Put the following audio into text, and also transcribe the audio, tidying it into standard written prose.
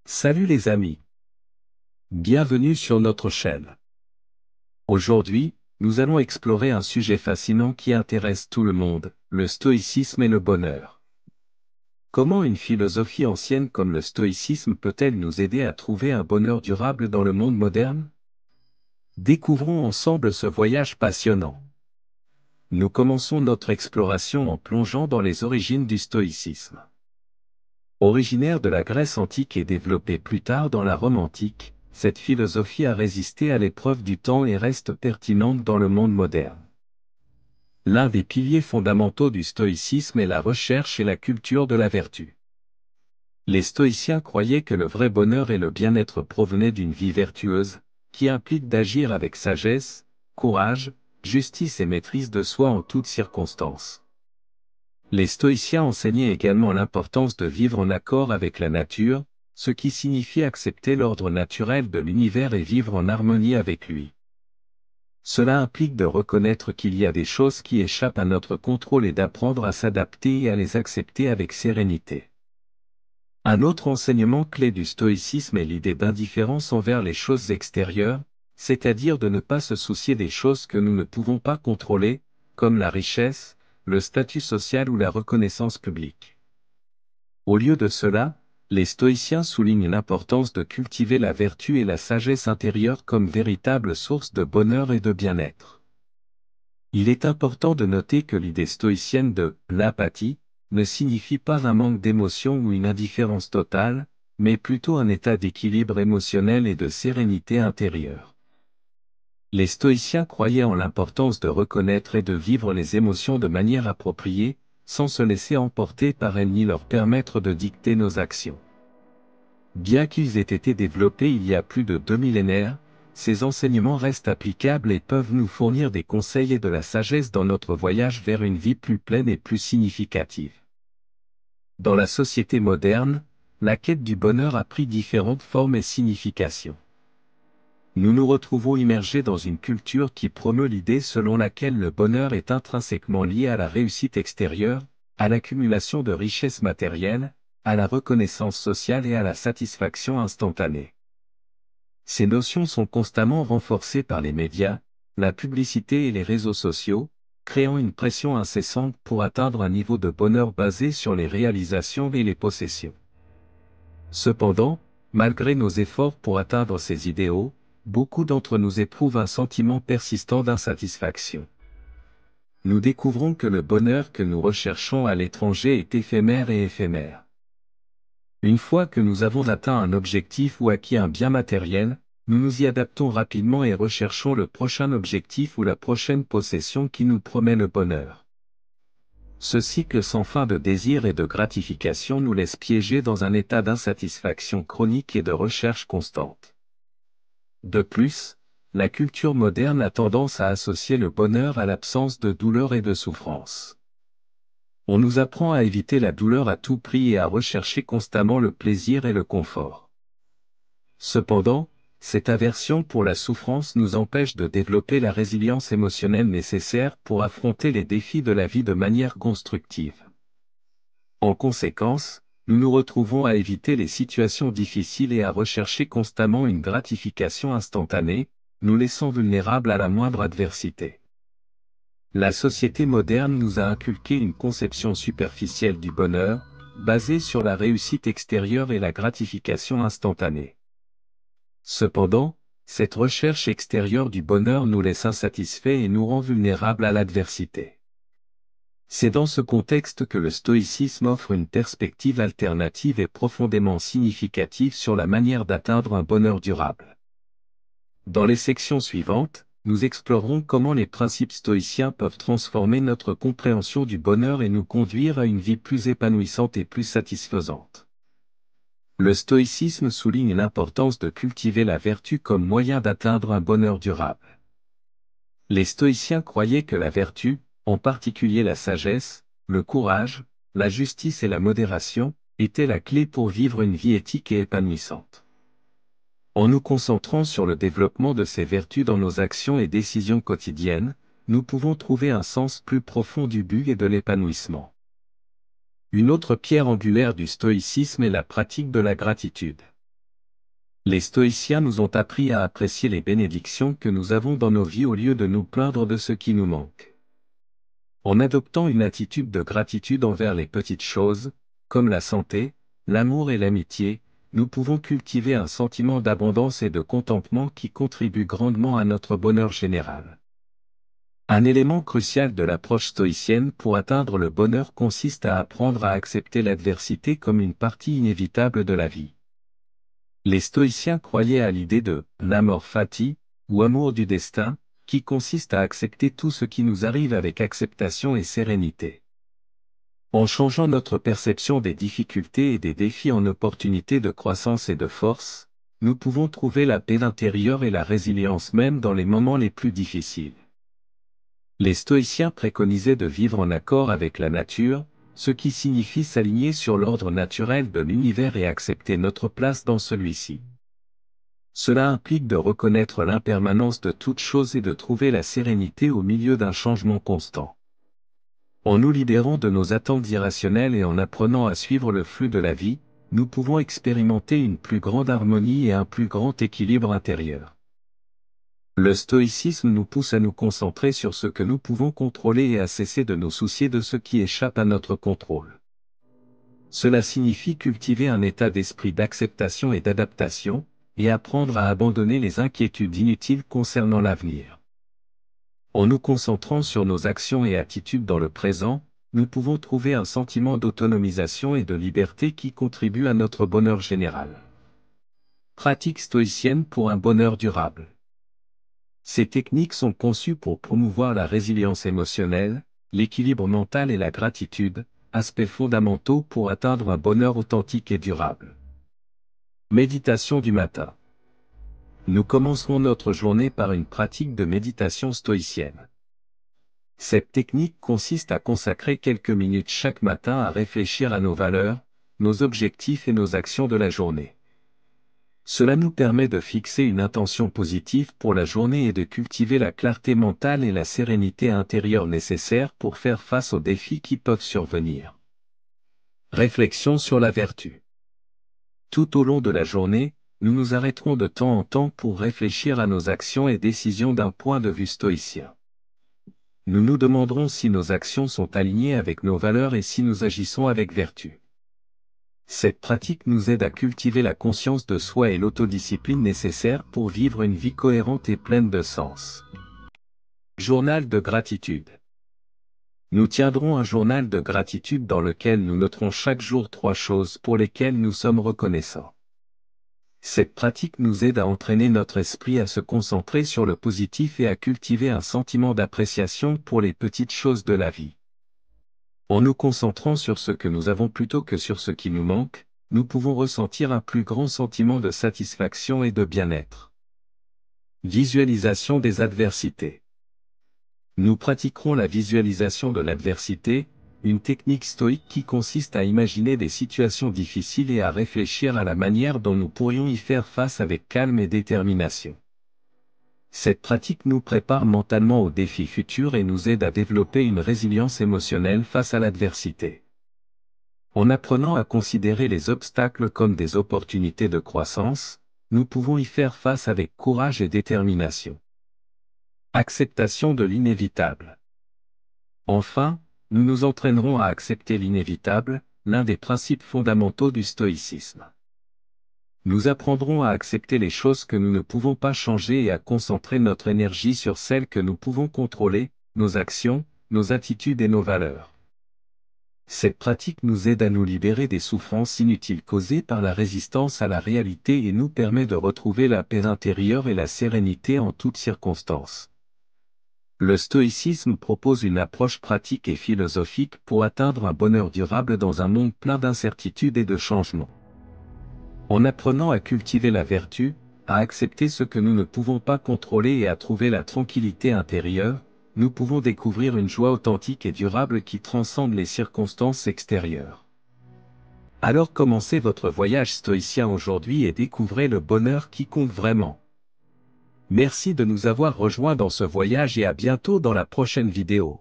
Salut les amis. Bienvenue sur notre chaîne. Aujourd'hui, nous allons explorer un sujet fascinant qui intéresse tout le monde, le stoïcisme et le bonheur. Comment une philosophie ancienne comme le stoïcisme peut-elle nous aider à trouver un bonheur durable dans le monde moderne? Découvrons ensemble ce voyage passionnant. Nous commençons notre exploration en plongeant dans les origines du stoïcisme. Originaire de la Grèce antique et développée plus tard dans la Rome antique, cette philosophie a résisté à l'épreuve du temps et reste pertinente dans le monde moderne. L'un des piliers fondamentaux du stoïcisme est la recherche et la culture de la vertu. Les stoïciens croyaient que le vrai bonheur et le bien-être provenaient d'une vie vertueuse, qui implique d'agir avec sagesse, courage, justice et maîtrise de soi en toutes circonstances. Les stoïciens enseignaient également l'importance de vivre en accord avec la nature, ce qui signifie accepter l'ordre naturel de l'univers et vivre en harmonie avec lui. Cela implique de reconnaître qu'il y a des choses qui échappent à notre contrôle et d'apprendre à s'adapter et à les accepter avec sérénité. Un autre enseignement clé du stoïcisme est l'idée d'indifférence envers les choses extérieures, c'est-à-dire de ne pas se soucier des choses que nous ne pouvons pas contrôler, comme la richesse, le statut social ou la reconnaissance publique. Au lieu de cela, les stoïciens soulignent l'importance de cultiver la vertu et la sagesse intérieure comme véritables sources de bonheur et de bien-être. Il est important de noter que l'idée stoïcienne de l'apathie ne signifie pas un manque d'émotion ou une indifférence totale, mais plutôt un état d'équilibre émotionnel et de sérénité intérieure. Les stoïciens croyaient en l'importance de reconnaître et de vivre les émotions de manière appropriée, sans se laisser emporter par elles ni leur permettre de dicter nos actions. Bien qu'ils aient été développés il y a plus de 2 millénaires, ces enseignements restent applicables et peuvent nous fournir des conseils et de la sagesse dans notre voyage vers une vie plus pleine et plus significative. Dans la société moderne, la quête du bonheur a pris différentes formes et significations. Nous nous retrouvons immergés dans une culture qui promeut l'idée selon laquelle le bonheur est intrinsèquement lié à la réussite extérieure, à l'accumulation de richesses matérielles, à la reconnaissance sociale et à la satisfaction instantanée. Ces notions sont constamment renforcées par les médias, la publicité et les réseaux sociaux, créant une pression incessante pour atteindre un niveau de bonheur basé sur les réalisations et les possessions. Cependant, malgré nos efforts pour atteindre ces idéaux, beaucoup d'entre nous éprouvent un sentiment persistant d'insatisfaction. Nous découvrons que le bonheur que nous recherchons à l'étranger est éphémère et éphémère. Une fois que nous avons atteint un objectif ou acquis un bien matériel, nous nous y adaptons rapidement et recherchons le prochain objectif ou la prochaine possession qui nous promet le bonheur. Ce cycle sans fin de désir et de gratification nous laisse piéger dans un état d'insatisfaction chronique et de recherche constante. De plus, la culture moderne a tendance à associer le bonheur à l'absence de douleur et de souffrance. On nous apprend à éviter la douleur à tout prix et à rechercher constamment le plaisir et le confort. Cependant, cette aversion pour la souffrance nous empêche de développer la résilience émotionnelle nécessaire pour affronter les défis de la vie de manière constructive. En conséquence, nous nous retrouvons à éviter les situations difficiles et à rechercher constamment une gratification instantanée, nous laissant vulnérables à la moindre adversité. La société moderne nous a inculqué une conception superficielle du bonheur, basée sur la réussite extérieure et la gratification instantanée. Cependant, cette recherche extérieure du bonheur nous laisse insatisfaits et nous rend vulnérables à l'adversité. C'est dans ce contexte que le stoïcisme offre une perspective alternative et profondément significative sur la manière d'atteindre un bonheur durable. Dans les sections suivantes, nous explorerons comment les principes stoïciens peuvent transformer notre compréhension du bonheur et nous conduire à une vie plus épanouissante et plus satisfaisante. Le stoïcisme souligne l'importance de cultiver la vertu comme moyen d'atteindre un bonheur durable. Les stoïciens croyaient que la vertu, en particulier la sagesse, le courage, la justice et la modération, étaient la clé pour vivre une vie éthique et épanouissante. En nous concentrant sur le développement de ces vertus dans nos actions et décisions quotidiennes, nous pouvons trouver un sens plus profond du but et de l'épanouissement. Une autre pierre angulaire du stoïcisme est la pratique de la gratitude. Les stoïciens nous ont appris à apprécier les bénédictions que nous avons dans nos vies au lieu de nous plaindre de ce qui nous manque. En adoptant une attitude de gratitude envers les petites choses, comme la santé, l'amour et l'amitié, nous pouvons cultiver un sentiment d'abondance et de contentement qui contribue grandement à notre bonheur général. Un élément crucial de l'approche stoïcienne pour atteindre le bonheur consiste à apprendre à accepter l'adversité comme une partie inévitable de la vie. Les stoïciens croyaient à l'idée de l'amor fati, ou amour du destin, qui consiste à accepter tout ce qui nous arrive avec acceptation et sérénité. En changeant notre perception des difficultés et des défis en opportunités de croissance et de force, nous pouvons trouver la paix intérieure et la résilience même dans les moments les plus difficiles. Les stoïciens préconisaient de vivre en accord avec la nature, ce qui signifie s'aligner sur l'ordre naturel de l'univers et accepter notre place dans celui-ci. Cela implique de reconnaître l'impermanence de toute chose et de trouver la sérénité au milieu d'un changement constant. En nous libérant de nos attentes irrationnelles et en apprenant à suivre le flux de la vie, nous pouvons expérimenter une plus grande harmonie et un plus grand équilibre intérieur. Le stoïcisme nous pousse à nous concentrer sur ce que nous pouvons contrôler et à cesser de nous soucier de ce qui échappe à notre contrôle. Cela signifie cultiver un état d'esprit d'acceptation et d'adaptation, et apprendre à abandonner les inquiétudes inutiles concernant l'avenir. En nous concentrant sur nos actions et attitudes dans le présent, nous pouvons trouver un sentiment d'autonomisation et de liberté qui contribue à notre bonheur général. Pratique stoïcienne pour un bonheur durable. Ces techniques sont conçues pour promouvoir la résilience émotionnelle, l'équilibre mental et la gratitude, aspects fondamentaux pour atteindre un bonheur authentique et durable. Méditation du matin. Nous commencerons notre journée par une pratique de méditation stoïcienne. Cette technique consiste à consacrer quelques minutes chaque matin à réfléchir à nos valeurs, nos objectifs et nos actions de la journée. Cela nous permet de fixer une intention positive pour la journée et de cultiver la clarté mentale et la sérénité intérieure nécessaires pour faire face aux défis qui peuvent survenir. Réflexion sur la vertu. Tout au long de la journée, nous nous arrêterons de temps en temps pour réfléchir à nos actions et décisions d'un point de vue stoïcien. Nous nous demanderons si nos actions sont alignées avec nos valeurs et si nous agissons avec vertu. Cette pratique nous aide à cultiver la conscience de soi et l'autodiscipline nécessaire pour vivre une vie cohérente et pleine de sens. Journal de gratitude. Nous tiendrons un journal de gratitude dans lequel nous noterons chaque jour 3 choses pour lesquelles nous sommes reconnaissants. Cette pratique nous aide à entraîner notre esprit à se concentrer sur le positif et à cultiver un sentiment d'appréciation pour les petites choses de la vie. En nous concentrant sur ce que nous avons plutôt que sur ce qui nous manque, nous pouvons ressentir un plus grand sentiment de satisfaction et de bien-être. Visualisation des adversités. Nous pratiquerons la visualisation de l'adversité, une technique stoïque qui consiste à imaginer des situations difficiles et à réfléchir à la manière dont nous pourrions y faire face avec calme et détermination. Cette pratique nous prépare mentalement aux défis futurs et nous aide à développer une résilience émotionnelle face à l'adversité. En apprenant à considérer les obstacles comme des opportunités de croissance, nous pouvons y faire face avec courage et détermination. Acceptation de l'inévitable. Enfin, nous nous entraînerons à accepter l'inévitable, l'un des principes fondamentaux du stoïcisme. Nous apprendrons à accepter les choses que nous ne pouvons pas changer et à concentrer notre énergie sur celles que nous pouvons contrôler, nos actions, nos attitudes et nos valeurs. Cette pratique nous aide à nous libérer des souffrances inutiles causées par la résistance à la réalité et nous permet de retrouver la paix intérieure et la sérénité en toutes circonstances. Le stoïcisme propose une approche pratique et philosophique pour atteindre un bonheur durable dans un monde plein d'incertitudes et de changements. En apprenant à cultiver la vertu, à accepter ce que nous ne pouvons pas contrôler et à trouver la tranquillité intérieure, nous pouvons découvrir une joie authentique et durable qui transcende les circonstances extérieures. Alors commencez votre voyage stoïcien aujourd'hui et découvrez le bonheur qui compte vraiment. Merci de nous avoir rejoints dans ce voyage et à bientôt dans la prochaine vidéo.